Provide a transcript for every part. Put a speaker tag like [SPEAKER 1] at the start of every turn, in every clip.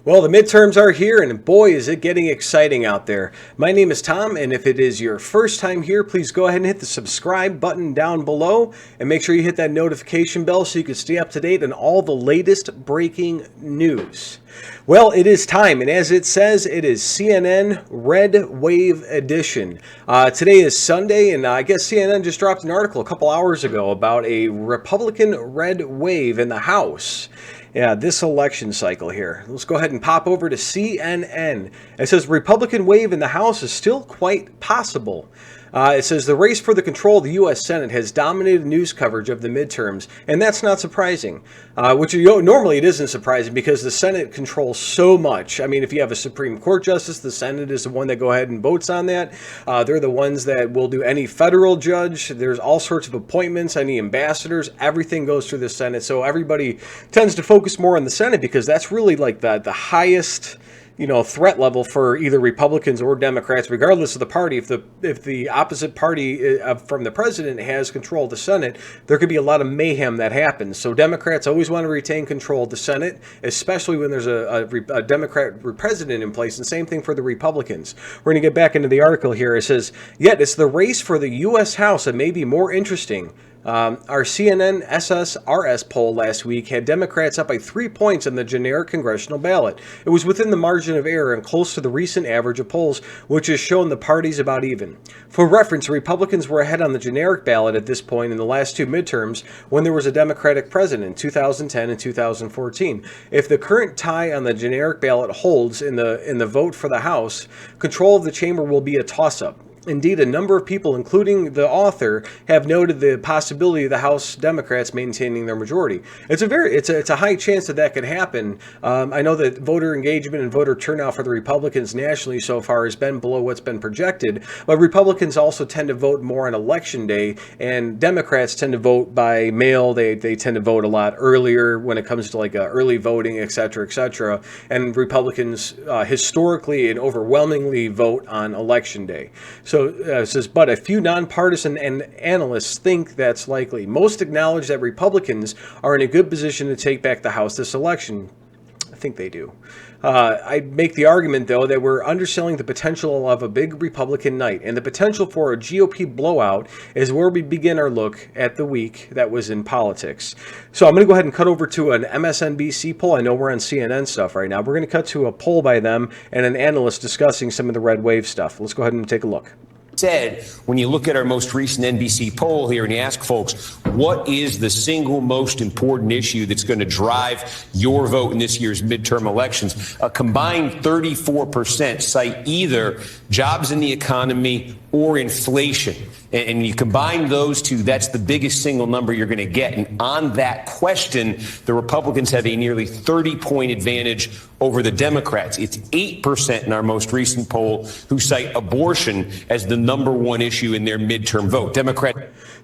[SPEAKER 1] Well, the midterms are here, and boy, is it getting exciting out there. My name is Tom, and if it is your first time here, please go ahead and hit the subscribe button down below, and make sure you hit that notification bell so you can stay up to date on all the latest breaking news. Well, it is time, and as it says, it is CNN Red Wave Edition. Today is Sunday, and I guess CNN just dropped an article a couple hours ago about a Republican red wave in the House. Yeah, this election cycle here. Let's go ahead and pop over to CNN. It says Republican wave in the House is still quite possible. It says the race for the control of the U.S. Senate has dominated news coverage of the midterms, and that's not surprising. Which normally it isn't surprising because the Senate controls so much. I mean, if you have a Supreme Court justice, the Senate is the one that go ahead and votes on that. They're the ones that will do any federal judge. There's all sorts of appointments, any ambassadors, everything goes through the Senate. So everybody tends to focus more on the Senate because that's really like the highest threat level for either Republicans or Democrats, regardless of the party. If the opposite party from the president has control of the Senate, there could be a lot of mayhem that happens. So Democrats always want to retain control of the Senate, especially when there's a Democrat president in place, and same thing for the Republicans. We're going to get back into the article here. It says, yet it's the race for the U.S. House that may be more interesting. Our CNN SSRS poll last week had Democrats up by 3 points on the generic congressional ballot. It was within the margin of error and close to the recent average of polls, which has shown the parties about even. For reference, Republicans were ahead on the generic ballot at this point in the last two midterms when there was a Democratic president in 2010 and 2014. If the current tie on the generic ballot holds in the vote for the House, control of the chamber will be a toss-up. Indeed, a number of people, including the author, have noted the possibility of the House Democrats maintaining their majority. It's a high chance that could happen. I know that voter engagement and voter turnout for the Republicans nationally so far has been below what's been projected, but Republicans also tend to vote more on Election Day, and Democrats tend to vote by mail. They tend to vote a lot earlier when it comes to early voting, et cetera, and Republicans historically and overwhelmingly vote on Election Day. So it says, but a few nonpartisan analysts think that's likely. Most acknowledge that Republicans are in a good position to take back the House this election. I think they do. I make the argument, though, that we're underselling the potential of a big Republican night, and the potential for a GOP blowout is where we begin our look at the week that was in politics. So I'm going to go ahead and cut over to an MSNBC poll. I know we're on CNN stuff right now. We're going to cut to a poll by them and an analyst discussing some of the red wave stuff. Let's go ahead and take a look.
[SPEAKER 2] Said, when you look at our most recent NBC poll here and you ask folks, what is the single most important issue that's going to drive your vote in this year's midterm elections? A combined 34% cite either jobs in the economy or inflation. And you combine those two, that's the biggest single number you're going to get. And on that question, the Republicans have a nearly 30-point advantage over the Democrats. It's 8% in our most recent poll who cite abortion as the number one issue in their midterm vote.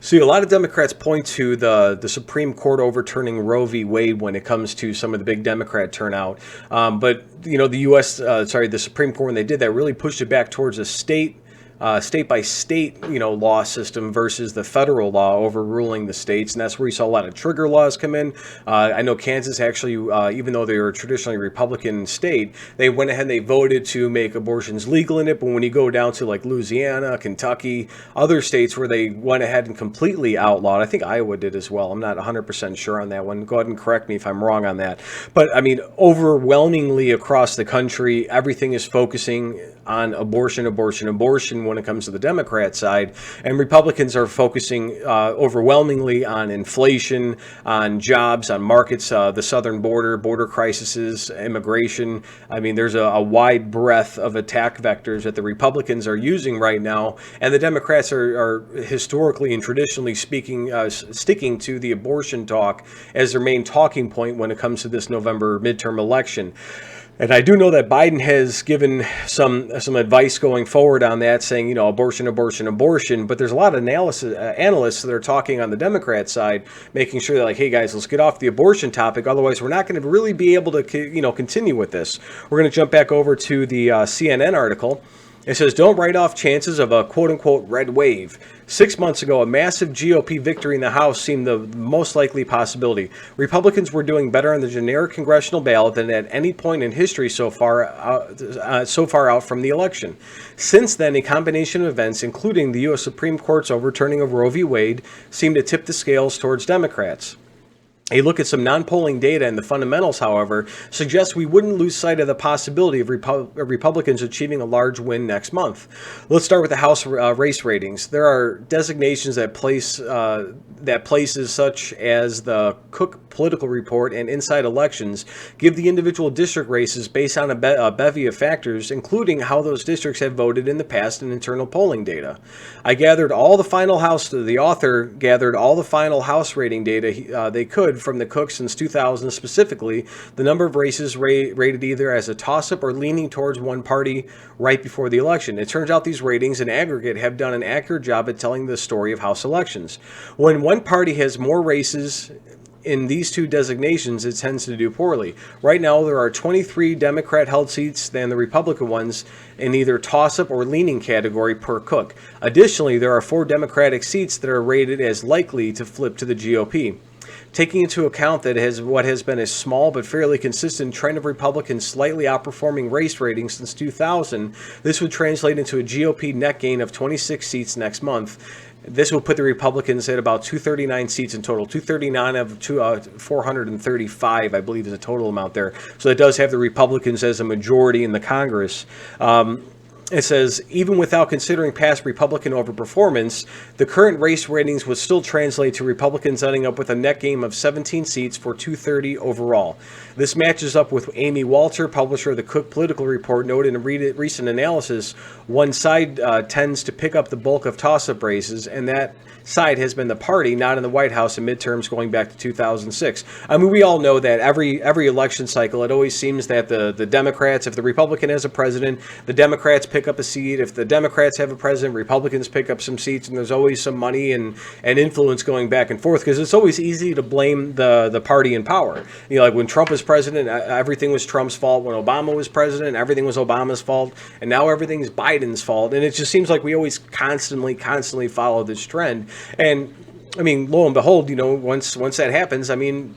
[SPEAKER 1] See, a lot of Democrats point to the Supreme Court overturning Roe v. Wade when it comes to some of the big Democrat turnout. But, the Supreme Court, when they did that, really pushed it back towards a state by state, law system versus the federal law overruling the states. And that's where you saw a lot of trigger laws come in. I know Kansas actually, even though they were a traditionally Republican state, they went ahead and they voted to make abortions legal in it. But when you go down to Louisiana, Kentucky, other states where they went ahead and completely outlawed, I think Iowa did as well. I'm not 100% sure on that one. Go ahead and correct me if I'm wrong on that. But I mean, overwhelmingly across the country, everything is focusing on abortion when it comes to the Democrat side, and Republicans are focusing overwhelmingly on inflation, on jobs, on markets, the southern border crises, immigration. I mean, there's a wide breadth of attack vectors that the Republicans are using right now, and the Democrats are historically and traditionally speaking sticking to the abortion talk as their main talking point when it comes to this November midterm election. And I do know that Biden has given some advice going forward on that, saying, abortion. But there's a lot of analysts that are talking on the Democrat side, making sure that, hey, guys, let's get off the abortion topic. Otherwise, we're not going to really be able to, continue with this. We're going to jump back over to the CNN article. It says, don't write off chances of a quote-unquote red wave. 6 months ago, a massive GOP victory in the House seemed the most likely possibility. Republicans were doing better on the generic congressional ballot than at any point in history so far out from the election. Since then, a combination of events, including the U.S. Supreme Court's overturning of Roe v. Wade, seemed to tip the scales towards Democrats. A look at some non-polling data and the fundamentals, however, suggests we wouldn't lose sight of the possibility of Republicans achieving a large win next month. Let's start with the House race ratings. There are designations that places such as the Cook Political Report and Inside Elections give the individual district races based on a bevy of factors, including how those districts have voted in the past and internal polling data. The author gathered all the final House rating data they could from the Cook since 2000, specifically the number of races rated either as a toss-up or leaning towards one party right before the election. It turns out these ratings in aggregate have done an accurate job at telling the story of House elections. When one party has more races in these two designations, it tends to do poorly. Right now, there are 23 Democrat-held seats than the Republican ones in either toss-up or leaning category per Cook. Additionally, there are 4 Democratic seats that are rated as likely to flip to the GOP. Taking into account that what has been a small but fairly consistent trend of Republicans slightly outperforming race ratings since 2000, this would translate into a GOP net gain of 26 seats next month. This will put the Republicans at about 239 seats in total. 239 of 435, I believe, is the total amount there. So that does have the Republicans as a majority in the Congress. It says, even without considering past Republican overperformance, the current race ratings would still translate to Republicans ending up with a net gain of 17 seats for 230 overall. This matches up with Amy Walter, publisher of the Cook Political Report, noted in a recent analysis, one side tends to pick up the bulk of toss-up races, and that side has been the party not in the White House in midterms going back to 2006. I mean, we all know that every election cycle, it always seems that the Democrats, if the Republican has a president, the Democrats pick up a seat. If the Democrats have a president, Republicans pick up some seats, and there's always some money and influence going back and forth, because it's always easy to blame the party in power. You know, like when Trump was president, everything was Trump's fault. When Obama was president, everything was Obama's fault, and now everything's Biden's fault. And it just seems like we always constantly follow this trend. And I mean, lo and behold, you know, once that happens, I mean,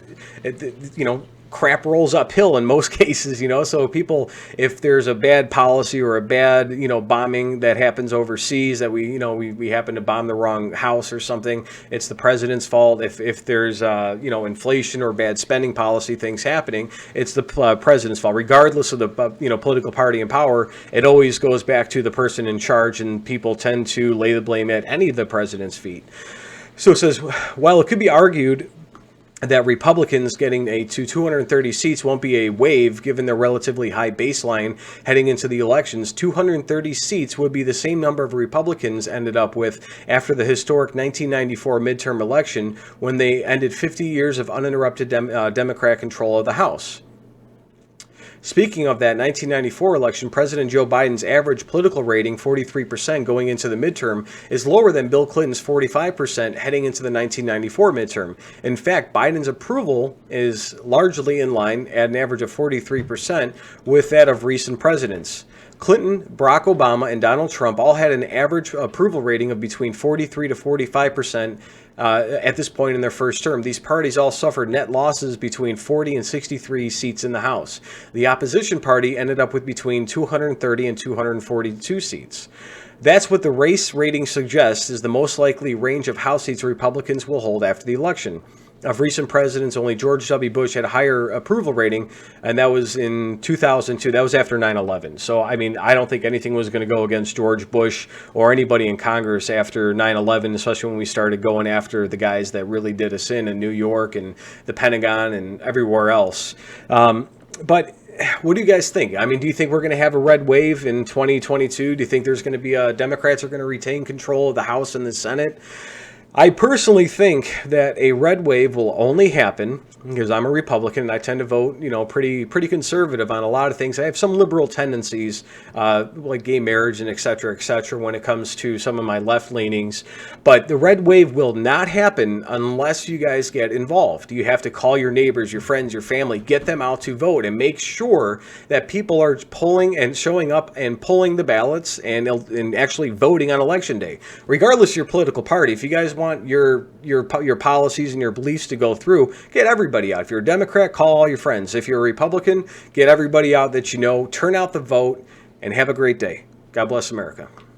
[SPEAKER 1] crap rolls uphill in most cases, you know. So people, if there's a bad policy or a bad, bombing that happens overseas, that we happen to bomb the wrong house or something, it's the president's fault. If there's inflation or bad spending policy things happening, it's the president's fault. Regardless of the political party in power, it always goes back to the person in charge, and people tend to lay the blame at any of the president's feet. So it says, while it could be argued that Republicans getting to 230 seats won't be a wave given their relatively high baseline heading into the elections, 230 seats would be the same number of Republicans ended up with after the historic 1994 midterm election, when they ended 50 years of uninterrupted Democrat control of the House. Speaking of that 1994 election, President Joe Biden's average political rating, 43% going into the midterm, is lower than Bill Clinton's 45% heading into the 1994 midterm. In fact, Biden's approval is largely in line at an average of 43% with that of recent presidents. Clinton, Barack Obama, and Donald Trump all had an average approval rating of between 43 to 45% at this point in their first term. These parties all suffered net losses between 40 and 63 seats in the House. The opposition party ended up with between 230 and 242 seats. That's what the race rating suggests is the most likely range of House seats Republicans will hold after the election. Of recent presidents, only George W. Bush had a higher approval rating, and that was in 2002. That was after 9/11. So, I mean, I don't think anything was going to go against George Bush or anybody in Congress after 9/11, especially when we started going after the guys that really did us in New York and the Pentagon and everywhere else. But what do you guys think? I mean, do you think we're going to have a red wave in 2022? Do you think there's going to be Democrats are going to retain control of the House and the Senate? I personally think that a red wave will only happen because I'm a Republican and I tend to vote, pretty conservative on a lot of things. I have some liberal tendencies, like gay marriage and et cetera, when it comes to some of my left leanings. But the red wave will not happen unless you guys get involved. You have to call your neighbors, your friends, your family, get them out to vote, and make sure that people are pulling and showing up and pulling the ballots and actually voting on election day, regardless of your political party. If you guys want your policies and your beliefs to go through, get everybody out. If you're a Democrat, call all your friends. If you're a Republican, get everybody out that you know, turn out the vote, and have a great day. God bless America.